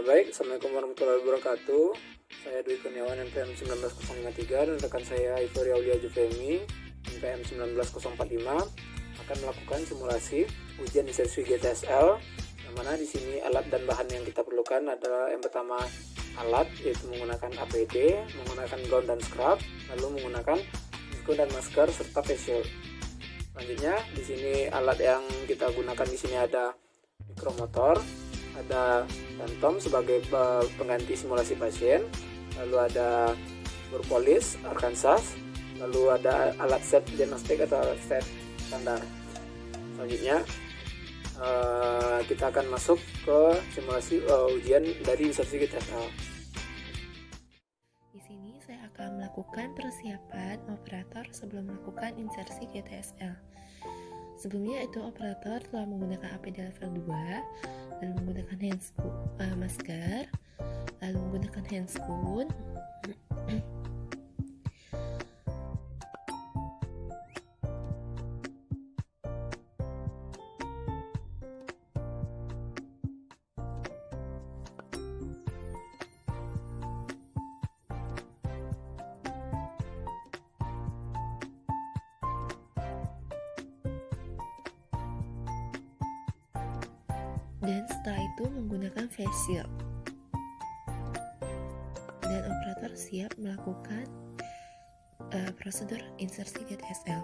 Baik, Assalamualaikum warahmatullahi wabarakatuh. Saya Dwi Kurniawan, NPM 19053, dan rekan saya Ivory Aulia Jufemi, NPM 19045, akan melakukan simulasi ujian insersi GTSL. Yang mana di sini alat dan bahan yang kita perlukan adalah yang pertama alat, yaitu menggunakan APD, menggunakan gaun dan scrub, lalu menggunakan masker dan masker serta face shield. Selanjutnya di sini alat yang kita gunakan di sini ada mikromotor, ada Phantom sebagai pengganti simulasi pasien, lalu ada Burpolis, Arkansas, lalu ada alat set diagnostik atau alat set standar. Selanjutnya kita akan masuk ke simulasi ujian dari insersi GTSL. Di sini saya akan melakukan persiapan operator sebelum melakukan insersi GTSL. Sebelumnya itu operator telah menggunakan APD level 2, lalu menggunakan masker, lalu menggunakan handscoon, dan setelah itu menggunakan face shield. Dan operator siap melakukan prosedur insersi GTSL.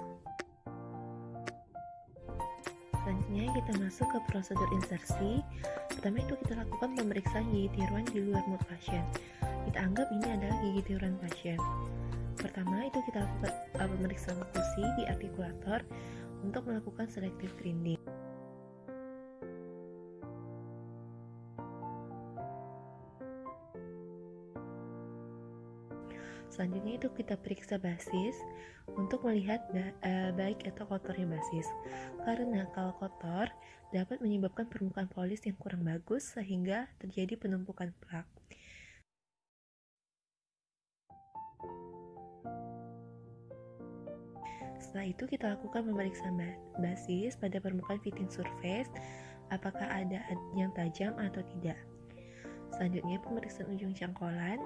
Selanjutnya kita masuk ke prosedur insersi. Pertama itu kita lakukan pemeriksaan gigi tiruan di luar mulut pasien. Kita anggap ini adalah gigi tiruan pasien. Pertama itu kita lakukan pemeriksaan okusi di artikulator untuk melakukan selective grinding. Selanjutnya itu kita periksa basis untuk melihat baik atau kotornya basis. Karena kalau kotor dapat menyebabkan permukaan polis yang kurang bagus sehingga terjadi penumpukan plak. Setelah itu kita lakukan pemeriksaan basis pada permukaan fitting surface, apakah ada yang tajam atau tidak. Selanjutnya pemeriksaan ujung cangkolan,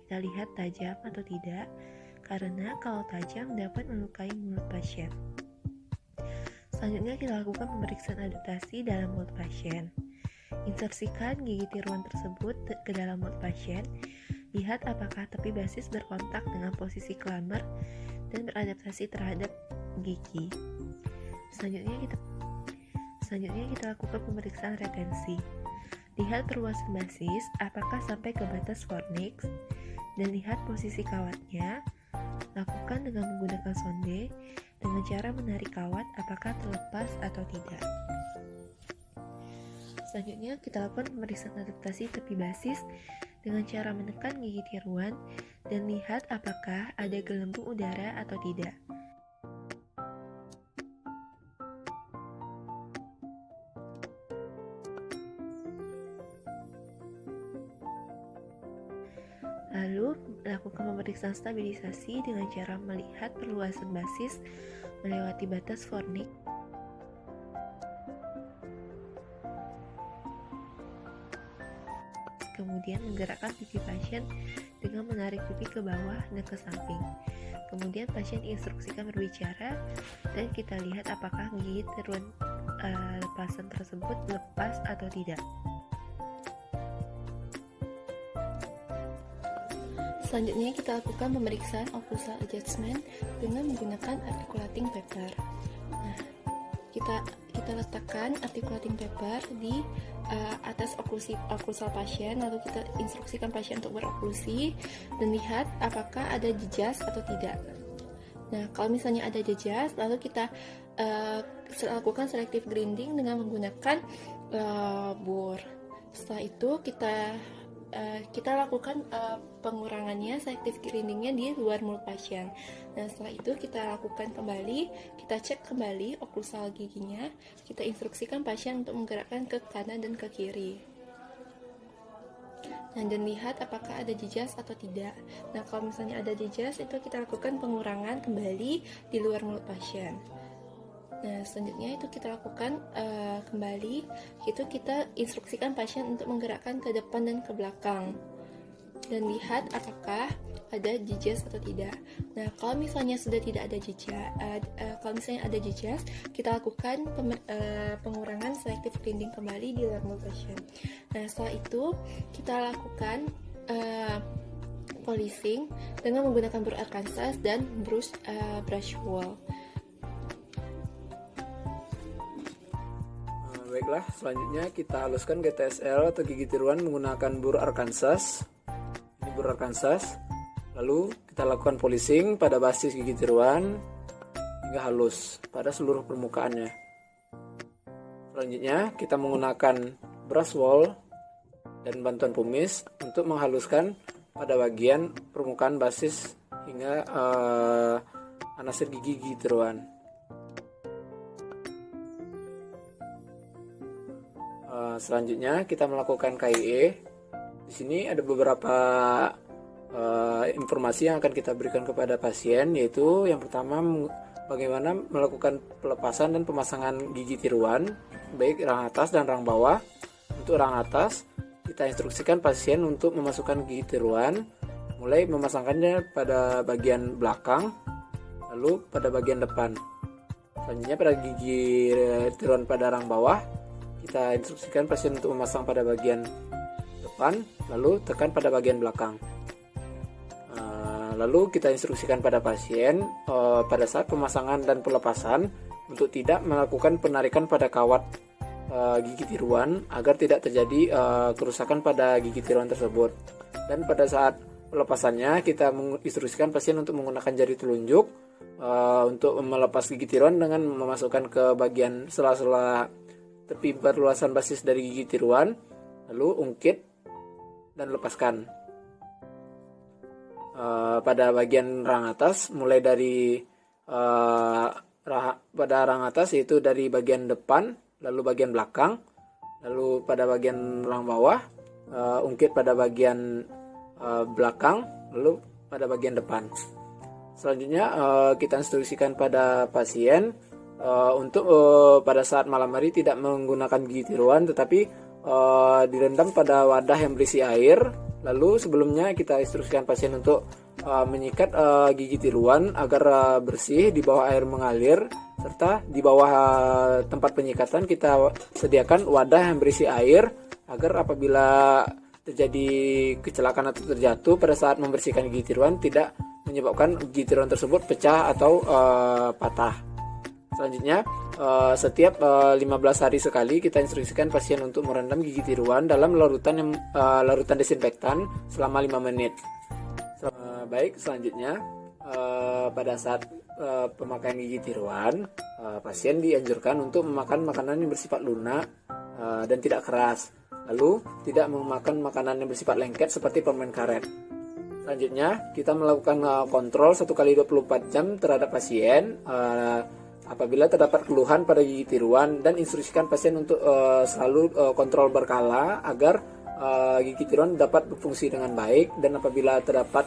kita lihat tajam atau tidak, karena kalau tajam dapat melukai mulut pasien. Selanjutnya kita lakukan pemeriksaan adaptasi dalam mulut pasien. Insersikan gigi tiruan tersebut ke dalam mulut pasien, lihat apakah tepi basis berkontak dengan posisi clamor dan beradaptasi terhadap gigi. Selanjutnya kita lakukan pemeriksaan retensi. Lihat perluasan basis apakah sampai ke batas fornix, dan lihat posisi kawatnya. Lakukan dengan menggunakan sonde dengan cara menarik kawat apakah terlepas atau tidak. Selanjutnya kita lakukan pemeriksaan adaptasi tepi basis dengan cara menekan gigi tiruan dan lihat apakah ada gelembung udara atau tidak. Lalu, lakukan pemeriksaan stabilisasi dengan cara melihat perluasan basis melewati batas fornix. Kemudian menggerakkan pipi pasien dengan menarik pipi ke bawah dan ke samping. Kemudian pasien diinstruksikan berbicara dan kita lihat apakah gigi tiruan lepasan tersebut lepas atau tidak. Selanjutnya kita lakukan pemeriksaan occlusal adjustment dengan menggunakan articulating paper. Nah, kita letakkan articulating paper di atas occlusal pasien, lalu kita instruksikan pasien untuk beroklusi dan lihat apakah ada jejas atau tidak. Nah, kalau misalnya ada jejas, lalu kita lakukan selective grinding dengan menggunakan bor. Setelah itu kita lakukan pengurangannya, selective grindingnya di luar mulut pasien. Nah, setelah itu kita lakukan kembali, kita cek kembali okklusal giginya, kita instruksikan pasien untuk menggerakkan ke kanan dan ke kiri. Nah, dan lihat apakah ada jejas atau tidak. Nah, kalau misalnya ada jejas, itu kita lakukan pengurangan kembali di luar mulut pasien. Nah, selanjutnya itu kita lakukan kembali, itu kita instruksikan pasien untuk menggerakkan ke depan dan ke belakang dan lihat apakah ada jejas atau tidak. Nah, kalau misalnya sudah tidak ada jejas, kalau misalnya ada jejas, kita lakukan pengurangan selective grinding kembali di normal position. Nah, setelah itu kita lakukan polishing dengan menggunakan burr Arkansas dan brush wall. Baiklah, selanjutnya kita haluskan GTSL atau gigi tiruan menggunakan burr Arkansas. Ini burr Arkansas. Lalu kita lakukan polishing pada basis gigi tiruan hingga halus pada seluruh permukaannya. Selanjutnya kita menggunakan brush wall dan bantuan pumis untuk menghaluskan pada bagian permukaan basis hingga anasir gigi tiruan. Selanjutnya kita melakukan KIE. Di sini ada beberapa informasi yang akan kita berikan kepada pasien, yaitu yang pertama bagaimana melakukan pelepasan dan pemasangan gigi tiruan baik rang atas dan rang bawah. Untuk rang atas kita instruksikan pasien untuk memasukkan gigi tiruan, mulai memasangkannya pada bagian belakang lalu pada bagian depan. Selanjutnya pada gigi tiruan pada rang bawah kita instruksikan pasien untuk memasang pada bagian depan lalu tekan pada bagian belakang. Lalu kita instruksikan pada pasien pada saat pemasangan dan pelepasan untuk tidak melakukan penarikan pada kawat gigi tiruan agar tidak terjadi kerusakan pada gigi tiruan tersebut. Dan pada saat pelepasannya kita menginstruksikan pasien untuk menggunakan jari telunjuk untuk melepas gigi tiruan dengan memasukkan ke bagian sela-sela tepi perluasan basis dari gigi tiruan, lalu ungkit dan lepaskan. Pada bagian rang atas mulai dari pada rang atas yaitu dari bagian depan lalu bagian belakang, lalu pada bagian rang bawah ungkit pada bagian belakang lalu pada bagian depan. Selanjutnya kita instruksikan pada pasien untuk pada saat malam hari tidak menggunakan gigi tiruan tetapi direndam pada wadah yang berisi air. Lalu sebelumnya kita instruksikan pasien untuk menyikat gigi tiruan agar bersih di bawah air mengalir, serta di bawah tempat penyikatan kita sediakan wadah yang berisi air agar apabila terjadi kecelakaan atau terjatuh pada saat membersihkan gigi tiruan tidak menyebabkan gigi tiruan tersebut pecah atau patah. Selanjutnya, setiap 15 hari sekali kita instruksikan pasien untuk merendam gigi tiruan dalam larutan desinfektan selama 5 menit. Baik, selanjutnya pada saat pemakaian gigi tiruan, pasien dianjurkan untuk memakan makanan yang bersifat lunak dan tidak keras. Lalu tidak memakan makanan yang bersifat lengket seperti permen karet. Selanjutnya, kita melakukan kontrol 1 kali 24 jam terhadap pasien apabila terdapat keluhan pada gigi tiruan, dan instruksikan pasien untuk selalu kontrol berkala agar gigi tiruan dapat berfungsi dengan baik, dan apabila terdapat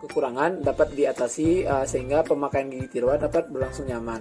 kekurangan dapat diatasi sehingga pemakaian gigi tiruan dapat berlangsung nyaman.